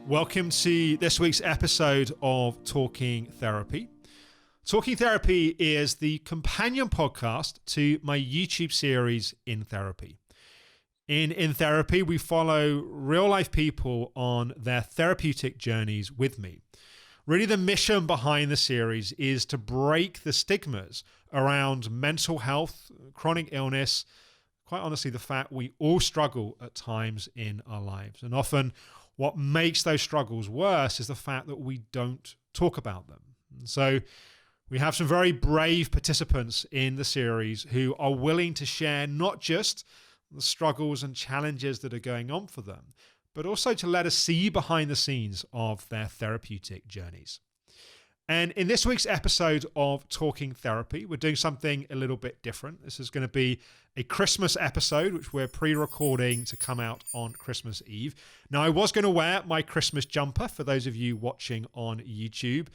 Welcome to this week's episode of Talking Therapy. Talking Therapy is the companion podcast to my YouTube series, In Therapy. In Therapy, we follow real-life people on their therapeutic journeys with me. Really, the mission behind the series is to break the stigmas around mental health, chronic illness, quite honestly, the fact we all struggle at times in our lives. And often, what makes those struggles worse is the fact that we don't talk about them. And so we have some very brave participants in the series who are willing to share not just the struggles and challenges that are going on for them, but also to let us see behind the scenes of their therapeutic journeys. And in this week's episode of Talking Therapy, we're doing something a little bit different. This is going to be a Christmas episode, which we're pre-recording to come out on Christmas Eve. Now, I was going to wear my Christmas jumper for those of you watching on YouTube.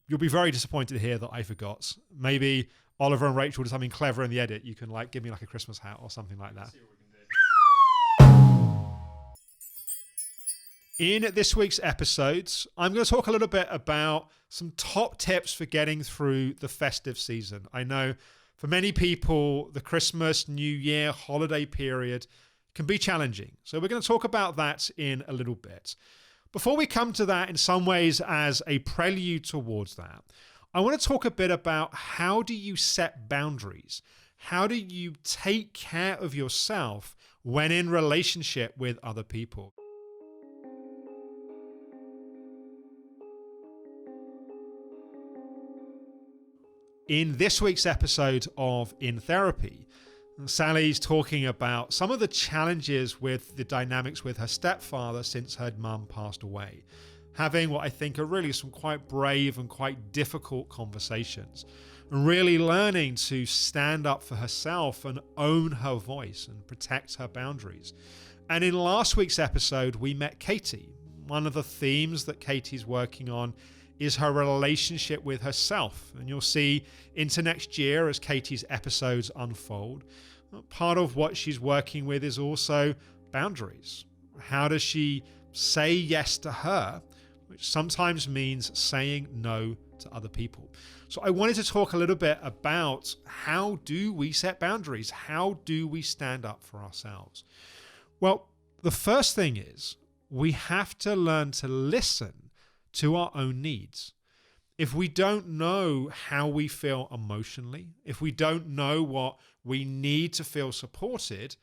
You'll be very disappointed to hear that I forgot. Maybe Oliver and Rachel did something clever in the edit. You can give me a Christmas hat or something like that. In this week's episodes, I'm going to talk a little bit about some top tips for getting through the festive season. I know for many people, the Christmas, New Year, holiday period can be challenging. So we're going to talk about that in a little bit. Before we come to that, in some ways as a prelude towards that, I want to talk a bit about how do you set boundaries? How do you take care of yourself when in relationship with other people? In this week's episode of In Therapy, Sally's talking about some of the challenges with the dynamics with her stepfather since her mum passed away. Having what I think are really some quite brave and quite difficult conversations. And really learning to stand up for herself and own her voice and protect her boundaries. And in last week's episode, we met Katie. One of the themes that Katie's working on is her relationship with herself. And you'll see into next year as Katie's episodes unfold, part of what she's working with is also boundaries. How does she say yes to her, which sometimes means saying no to other people? So I wanted to talk a little bit about how do we set boundaries? How do we stand up for ourselves? Well, the first thing is we have to learn to listen to our own needs. If we don't know how we feel emotionally, if we don't know what we need to feel supported,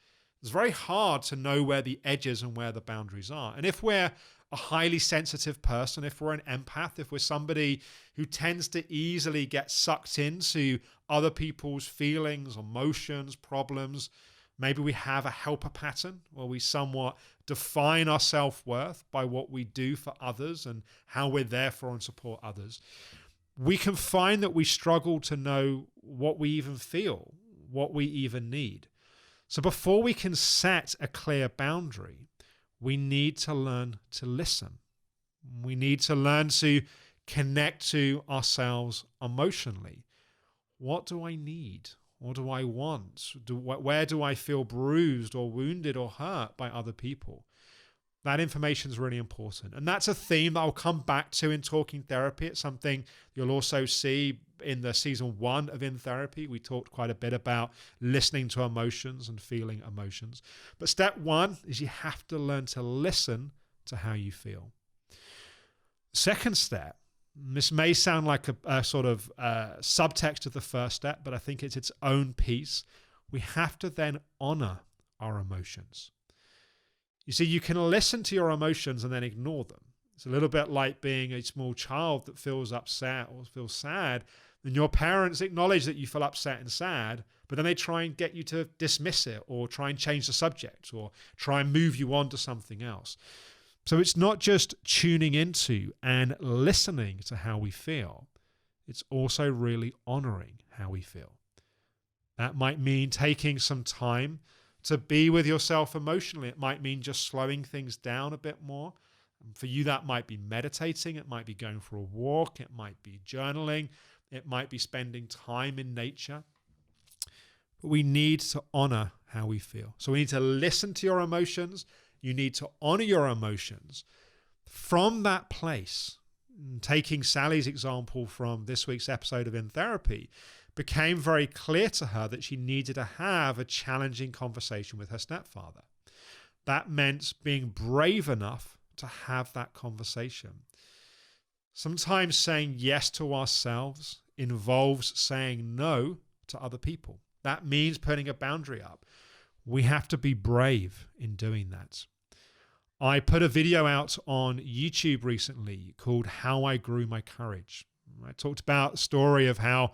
it's very hard to know where the edges and where the boundaries are. And if we're a highly sensitive person, if we're an empath, if we're somebody who tends to easily get sucked into other people's feelings, emotions, problems, maybe we have a helper pattern where we somewhat define our self-worth by what we do for others and how we're there for and support others. We can find that we struggle to know what we even feel, what we even need. So before we can set a clear boundary, we need to learn to listen. We need to learn to connect to ourselves emotionally. What do I need? What do I want? Where do I feel bruised or wounded or hurt by other people? That information is really important. And that's a theme that I'll come back to in Talking Therapy. It's something you'll also see in the season 1 of In Therapy. We talked quite a bit about listening to emotions and feeling emotions. But step 1 is you have to learn to listen to how you feel. Second step, this may sound like a sort of subtext of the first step, but I think it's its own piece. We have to then honor our emotions. You see, you can listen to your emotions and then ignore them. It's a little bit like being a small child that feels upset or feels sad, and your parents acknowledge that you feel upset and sad, but then they try and get you to dismiss it or try and change the subject or try and move you on to something else. So it's not just tuning into and listening to how we feel. It's also really honoring how we feel. That might mean taking some time to be with yourself emotionally. It might mean just slowing things down a bit more. And for you, that might be meditating. It might be going for a walk. It might be journaling. It might be spending time in nature. But we need to honor how we feel. So we need to listen to your emotions. You need to honor your emotions. From that place, taking Sally's example from this week's episode of In Therapy, became very clear to her that she needed to have a challenging conversation with her stepfather. That meant being brave enough to have that conversation. Sometimes saying yes to ourselves involves saying no to other people. That means putting a boundary up. We have to be brave in doing that. I put a video out on YouTube recently called How I Grew My Courage. I talked about the story of how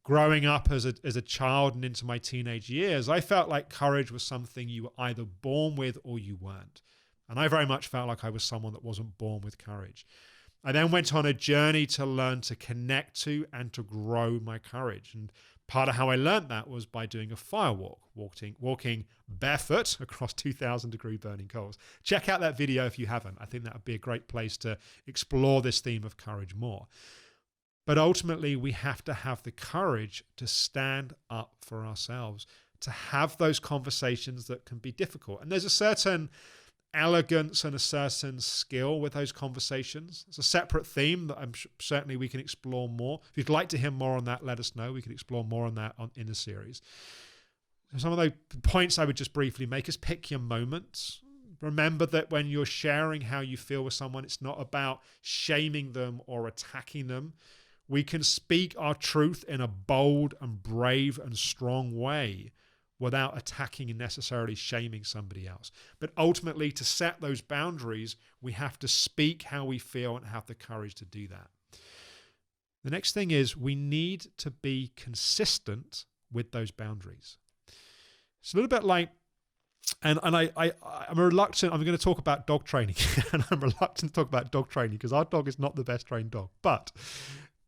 growing up as a child and into my teenage years, I felt like courage was something you were either born with or you weren't. And I very much felt like I was someone that wasn't born with courage. I then went on a journey to learn to connect to and to grow my courage. And part of how I learned that was by doing a fire walk, walking barefoot across 2,000 degree burning coals. Check out that video if you haven't. I think that would be a great place to explore this theme of courage more. But ultimately, we have to have the courage to stand up for ourselves, to have those conversations that can be difficult. And there's a certain elegance and a certain skill with those conversations. It's a separate theme that I'm certainly we can explore more. If you'd like to hear more on that, let us know. We can explore more on that in the series. Some of the points I would just briefly make is pick your moments. Remember that when you're sharing how you feel with someone, it's not about shaming them or attacking them. We can speak our truth in a bold and brave and strong way without attacking and necessarily shaming somebody else. But ultimately, to set those boundaries, we have to speak how we feel and have the courage to do that. The next thing is we need to be consistent with those boundaries. It's a little bit like, and I'm reluctant, I'm going to talk about dog training, and I'm reluctant to talk about dog training because our dog is not the best trained dog. But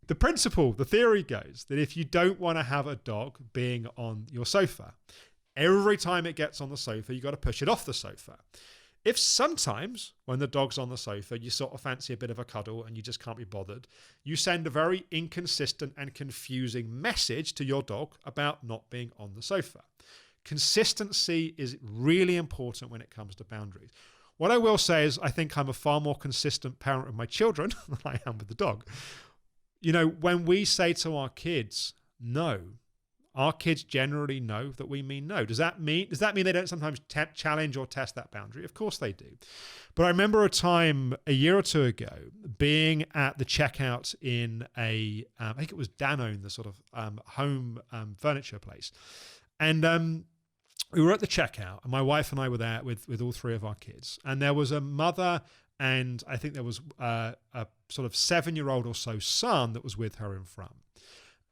the principle, the theory goes that if you don't want to have a dog being on your sofa, every time it gets on the sofa, you got to push it off the sofa. If sometimes when the dog's on the sofa, you sort of fancy a bit of a cuddle and you just can't be bothered, you send a very inconsistent and confusing message to your dog about not being on the sofa. Consistency is really important when it comes to boundaries. What I will say is I think I'm a far more consistent parent with my children than I am with the dog. You know, when we say to our kids, no, our kids generally know that we mean no. Does that mean they don't sometimes challenge or test that boundary? Of course they do. But I remember a time a year or two ago being at the checkout in I think it was Danone, the sort of home furniture place. And we were at the checkout and my wife and I were there with all three of our kids. And there was a mother and I think there was a sort of 7-year-old or so son that was with her in front.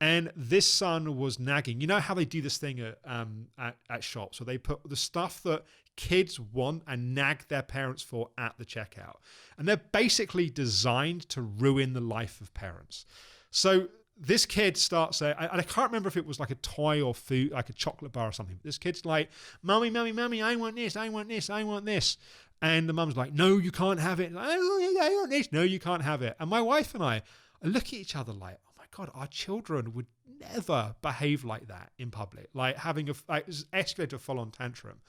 And this son was nagging. You know how they do this thing at shops where they put the stuff that kids want and nag their parents for at the checkout. And they're basically designed to ruin the life of parents. So this kid starts and I can't remember if it was like a toy or food, like a chocolate bar or something. But this kid's like, Mummy, I want this, I want this, I want this. And the mum's like, no, you can't have it. I want this. No, you can't have it. And my wife and I look at each other like, oh my God, our children would never behave like that in public. Like having escalate to a full-on tantrum.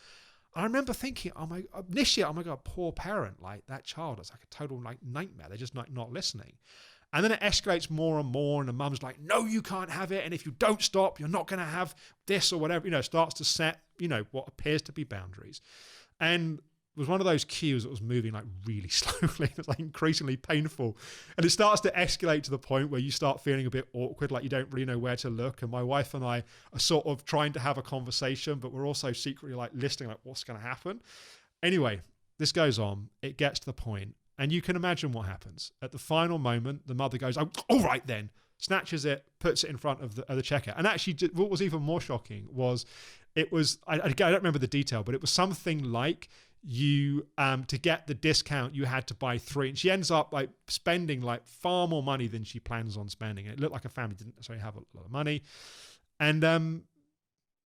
I remember thinking, oh my God, poor parent, like that child, it's like a total like nightmare. They're just not listening. And then it escalates more and more, and the mum's like, no, you can't have it. And if you don't stop, you're not going to have this or whatever, starts to set, what appears to be boundaries. And it was one of those cues that was moving like really slowly. It was like increasingly painful. And it starts to escalate to the point where you start feeling a bit awkward, like you don't really know where to look. And my wife and I are sort of trying to have a conversation, but we're also secretly like listening, like what's going to happen. Anyway, this goes on. It gets to the point, and you can imagine what happens. At the final moment, the mother goes, oh, all right then, snatches it, puts it in front of the checkout. And actually, what was even more shocking was it was, I don't remember the detail, but it was something like you to get the discount you had to buy 3, and she ends up like spending like far more money than she plans on spending. It looked like a family didn't necessarily have a lot of money, and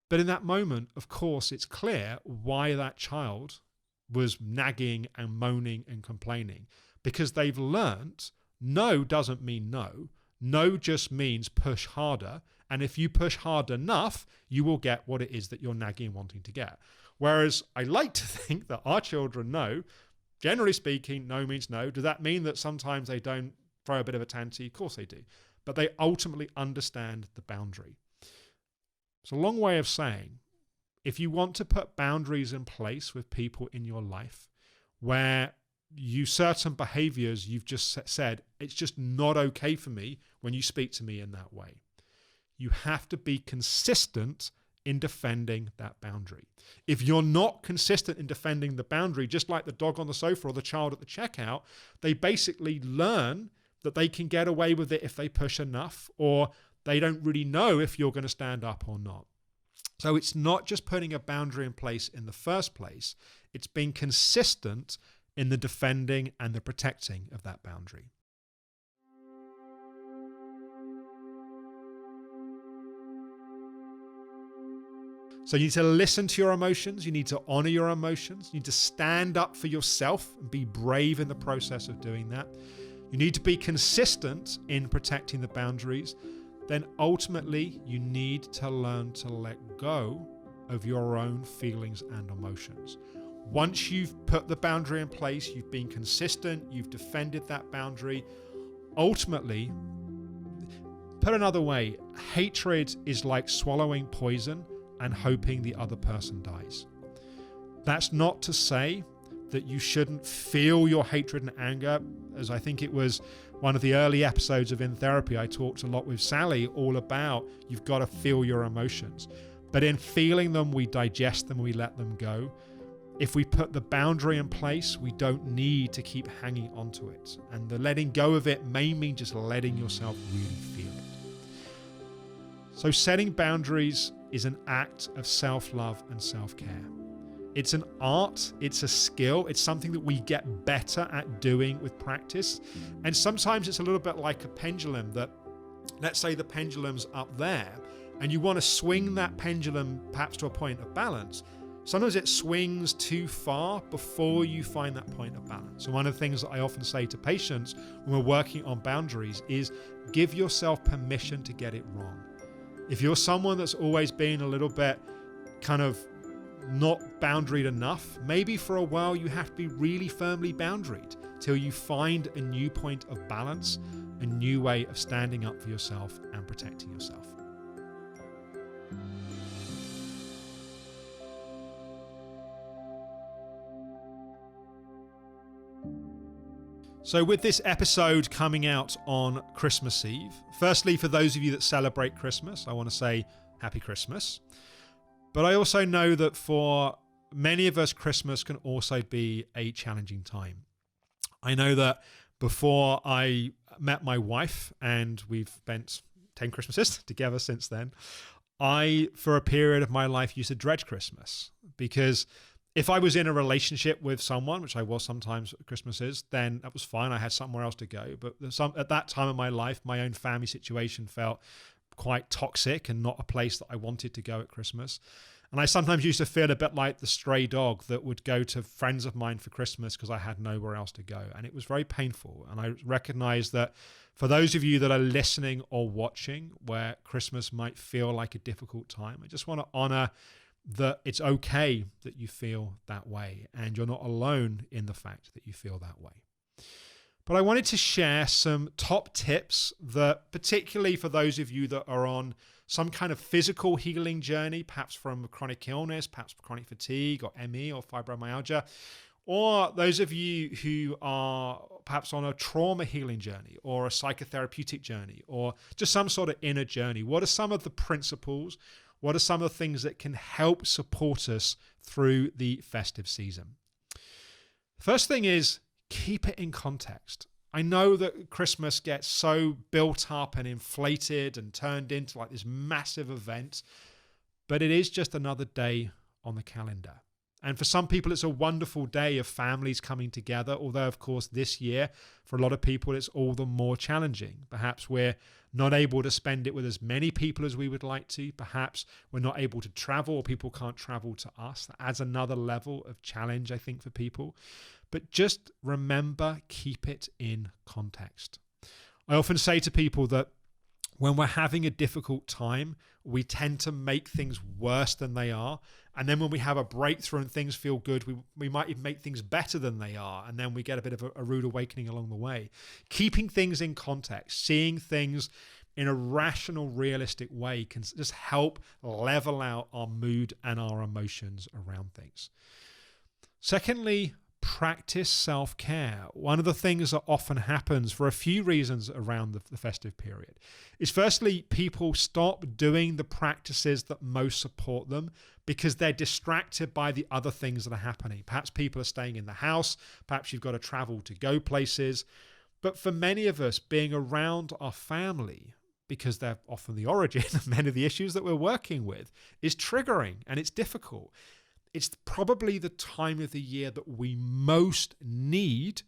but in that moment, of course, it's clear why that child was nagging and moaning and complaining, because they've learnt no doesn't mean no. No just means push harder, and if you push hard enough, you will get what it is that you're nagging and wanting to get. Whereas I like to think that our children know Generally speaking, no means no. Does that mean that sometimes they don't throw a bit of a tanty? Of course they do. But they ultimately understand the boundary. It's a long way of saying, if you want to put boundaries in place with people in your life where certain behaviors you've just said, it's just not okay for me when you speak to me in that way. You have to be consistent in defending that boundary. If you're not consistent in defending the boundary, just like the dog on the sofa or the child at the checkout, they basically learn that they can get away with it if they push enough, or they don't really know if you're going to stand up or not. So it's not just putting a boundary in place in the first place, it's being consistent in the defending and the protecting of that boundary. So you need to listen to your emotions, you need to honor your emotions, you need to stand up for yourself and be brave in the process of doing that. You need to be consistent in protecting the boundaries. Then ultimately you need to learn to let go of your own feelings and emotions. Once you've put the boundary in place, you've been consistent, you've defended that boundary, ultimately, put another way, hatred is like swallowing poison and hoping the other person dies. That's not to say that you shouldn't feel your hatred and anger. As I think it was one of the early episodes of In Therapy, I talked a lot with Sally all about you've got to feel your emotions. But in feeling them, we digest them, we let them go. If we put the boundary in place, we don't need to keep hanging onto it. And the letting go of it may mean just letting yourself really feel it. So setting boundaries is an act of self-love and self-care. It's an art, it's a skill, it's something that we get better at doing with practice. And sometimes it's a little bit like a pendulum that, let's say the pendulum's up there, and you want to swing that pendulum perhaps to a point of balance. Sometimes it swings too far before you find that point of balance. And one of the things that I often say to patients when we're working on boundaries is give yourself permission to get it wrong. If you're someone that's always been a little bit kind of not boundaried enough, maybe for a while you have to be really firmly boundaried till you find a new point of balance, a new way of standing up for yourself and protecting yourself. So with this episode coming out on Christmas Eve, firstly, for those of you that celebrate Christmas, I want to say Happy Christmas. But I also know that for many of us, Christmas can also be a challenging time. I know that before I met my wife, and we've spent 10 Christmases together since then, I, for a period of my life, used to dread Christmas, because if I was in a relationship with someone, which I was sometimes at Christmases, then that was fine. I had somewhere else to go. But at that time of my life, my own family situation felt quite toxic and not a place that I wanted to go at Christmas. And I sometimes used to feel a bit like the stray dog that would go to friends of mine for Christmas because I had nowhere else to go. And it was very painful. And I recognize that for those of you that are listening or watching where Christmas might feel like a difficult time, I just want to honor that it's okay that you feel that way, and you're not alone in the fact that you feel that way. But I wanted to share some top tips that, particularly for those of you that are on some kind of physical healing journey, perhaps from chronic illness, perhaps chronic fatigue or ME or fibromyalgia, or those of you who are perhaps on a trauma healing journey or a psychotherapeutic journey or just some sort of inner journey. What are some of the principles? What are some of the things that can help support us through the festive season? First thing is keep it in context. I know that Christmas gets so built up and inflated and turned into like this massive event, but it is just another day on the calendar. And for some people, it's a wonderful day of families coming together, although, of course, this year, for a lot of people, it's all the more challenging. Perhaps we're not able to spend it with as many people as we would like to. Perhaps we're not able to travel, or people can't travel to us. That adds another level of challenge, I think, for people. But just remember, keep it in context. I often say to people that When we're having a difficult time, we tend to make things worse than they are. And then when we have a breakthrough and things feel good, we might even make things better than they are. And then we get a bit of a rude awakening along the way. Keeping things in context, seeing things in a rational, realistic way can just help level out our mood and our emotions around things. Secondly, practice self-care. One of the things that often happens for a few reasons around the festive period is, firstly, people stop doing the practices that most support them because they're distracted by the other things that are happening. Perhaps people are staying in the house. Perhaps you've got to travel to go places. But for many of us, being around our family, because they're often the origin of many of the issues that we're working with, is triggering and it's difficult. It's probably the time of the year that we most need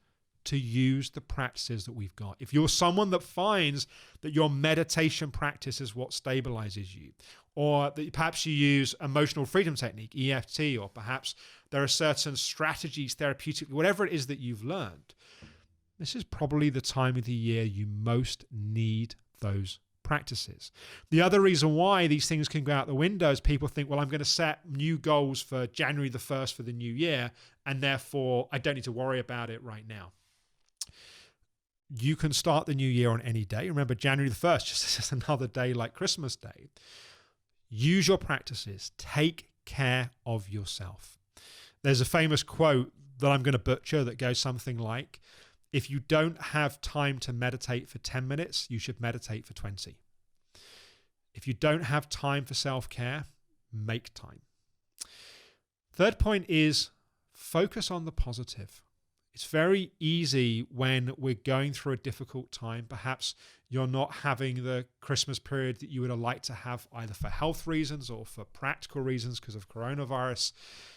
to use the practices that we've got. If you're someone that finds that your meditation practice is what stabilizes you, or that perhaps you use emotional freedom technique, EFT, or perhaps there are certain strategies therapeutically, whatever it is that you've learned, this is probably the time of the year you most need those practices. The other reason why these things can go out the window is people think, well, I'm going to set new goals for January the 1st for the new year, and therefore I don't need to worry about it right now. You can start the new year on any day. Remember, January the 1st, just another day like Christmas Day. Use your practices. Take care of yourself. There's a famous quote that I'm going to butcher that goes something like, if you don't have time to meditate for 10 minutes, you should meditate for 20. If you don't have time for self-care, make time. Third point is focus on the positive. It's very easy when we're going through a difficult time. Perhaps you're not having the Christmas period that you would have liked to have, either for health reasons or for practical reasons because of coronavirus.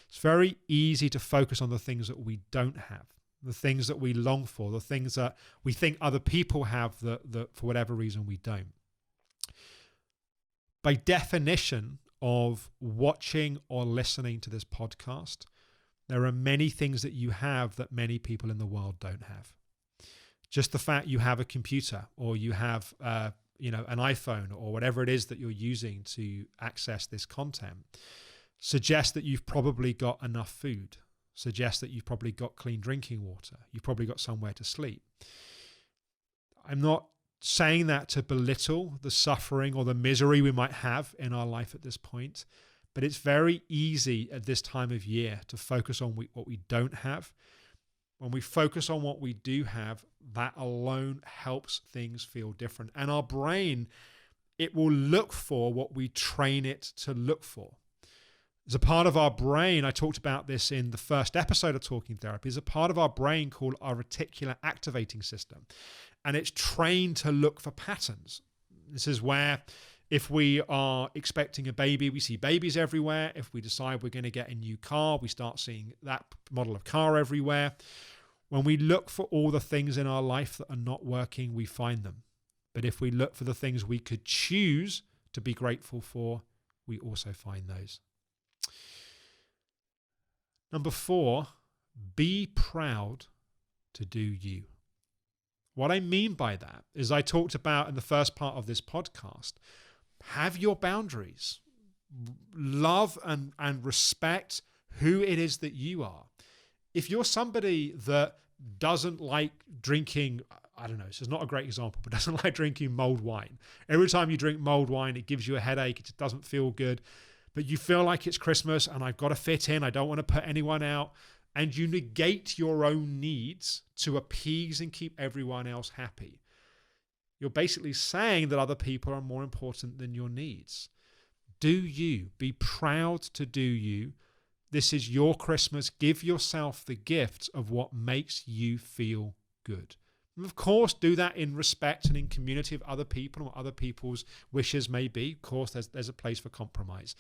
It's very easy to focus on the things that we don't have, the things that we long for, the things that we think other people have that for whatever reason we don't. By definition of watching or listening to this podcast, there are many things that you have that many people in the world don't have. Just the fact you have a computer or you have an iPhone or whatever it is that you're using to access this content suggests that you've probably got enough food, suggests that you've probably got clean drinking water, you've probably got somewhere to sleep. I'm not saying that to belittle the suffering or the misery we might have in our life at this point, but it's very easy at this time of year to focus on what we don't have. When we focus on what we do have, that alone helps things feel different. And our brain, it will look for what we train it to look for. There's a part of our brain, I talked about this in the first episode of Talking Therapy, there's a part of our brain called our reticular activating system. And it's trained to look for patterns. This is where if we are expecting a baby, we see babies everywhere. If we decide we're going to get a new car, we start seeing that model of car everywhere. When we look for all the things in our life that are not working, we find them. But if we look for the things we could choose to be grateful for, we also find those. Number 4, be proud to do you. What I mean by that is I talked about in the first part of this podcast, have your boundaries. Love and respect who it is that you are. If you're somebody that doesn't like drinking, I don't know, this is not a great example, but doesn't like drinking mulled wine. Every time you drink mulled wine, it gives you a headache. It doesn't feel good. But you feel like it's Christmas and I've got to fit in. I don't want to put anyone out. And you negate your own needs to appease and keep everyone else happy. You're basically saying that other people are more important than your needs. Do you. Be proud to do you. This is your Christmas. Give yourself the gift of what makes you feel good. And of course, do that in respect and in community of other people and what other people's wishes may be. Of course, there's a place for compromise.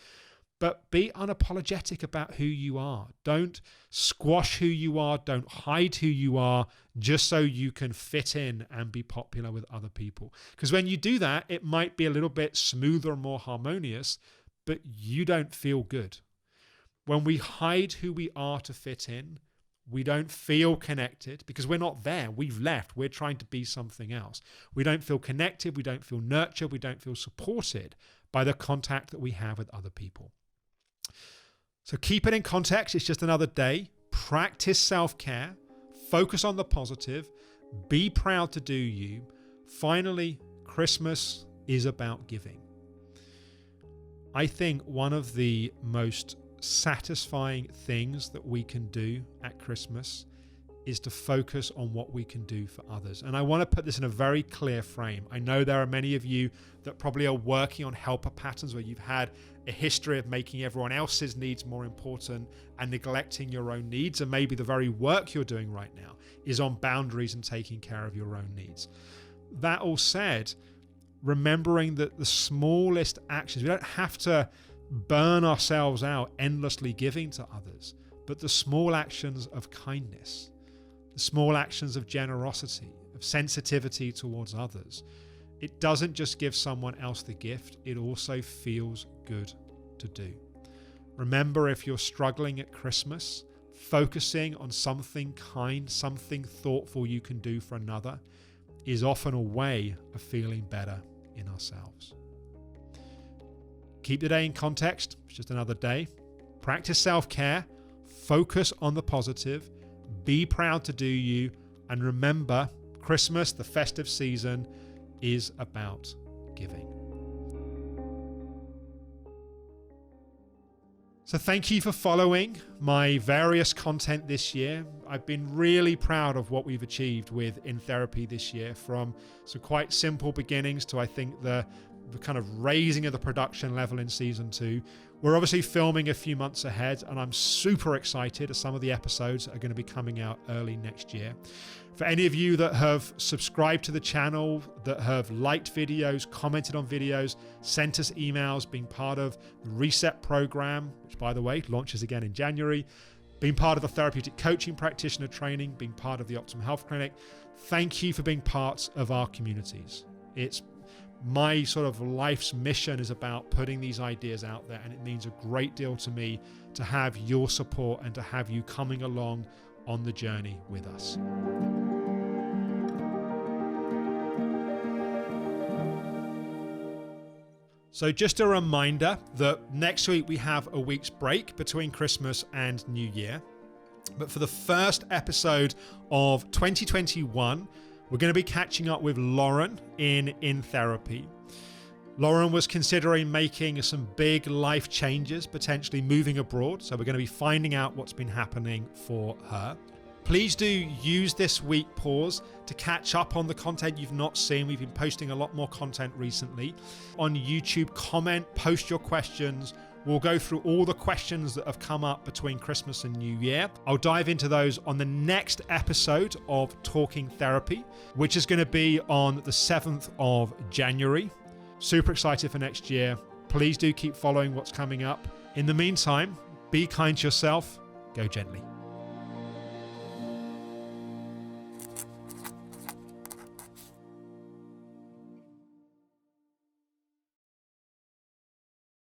But be unapologetic about who you are. Don't squash who you are. Don't hide who you are just so you can fit in and be popular with other people. Because when you do that, it might be a little bit smoother and more harmonious, but you don't feel good. When we hide who we are to fit in, We don't feel connected because we're not there. We've left. We're trying to be something else. We don't feel connected. We don't feel nurtured. We don't feel supported by the contact that we have with other people. So keep it in context. It's just another day. Practice self-care. Focus on the positive. Be proud to do you. Finally, Christmas is about giving. I think one of the most satisfying things that we can do at Christmas is to focus on what we can do for others. And I want to put this in a very clear frame. I know there are many of you that probably are working on helper patterns where you've had a history of making everyone else's needs more important and neglecting your own needs. And maybe the very work you're doing right now is on boundaries and taking care of your own needs. That all said, remembering that the smallest actions, we don't have to burn ourselves out endlessly giving to others, but the small actions of kindness, the small actions of generosity, of sensitivity towards others, it doesn't just give someone else the gift, it also feels good to do. Remember, if you're struggling at Christmas, focusing on something kind, something thoughtful you can do for another is often a way of feeling better in ourselves. Keep the day in context. It's just another day. Practice self-care. Focus on the positive. Be proud to do you. And remember, Christmas, the festive season, is about giving. So thank you for following my various content this year. I've been really proud of what we've achieved with In Therapy this year, from some quite simple beginnings to, I think, the kind of raising of the production level in season 2. We're obviously filming a few months ahead, and I'm super excited as some of the episodes are going to be coming out early next year. For any of you that have subscribed to the channel, that have liked videos, commented on videos, sent us emails, been part of the Reset program, which, by the way, launches again in January, being part of the therapeutic coaching practitioner training, being part of the Optimum Health Clinic, thank you for being part of our communities. It's my sort of life's mission is about putting these ideas out there, and it means a great deal to me to have your support and to have you coming along on the journey with us. So just a reminder that next week we have a week's break between Christmas and New Year. But for the first episode of 2021, we're going to be catching up with Lauren in Therapy. Lauren was considering making some big life changes, potentially moving abroad. So we're going to be finding out what's been happening for her. Please do use this week pause to catch up on the content you've not seen. We've been posting a lot more content recently. On YouTube, comment, post your questions. We'll go through all the questions that have come up between Christmas and New Year. I'll dive into those on the next episode of Talking Therapy, which is going to be on the 7th of January. Super excited for next year. Please do keep following what's coming up. In the meantime, be kind to yourself. Go gently.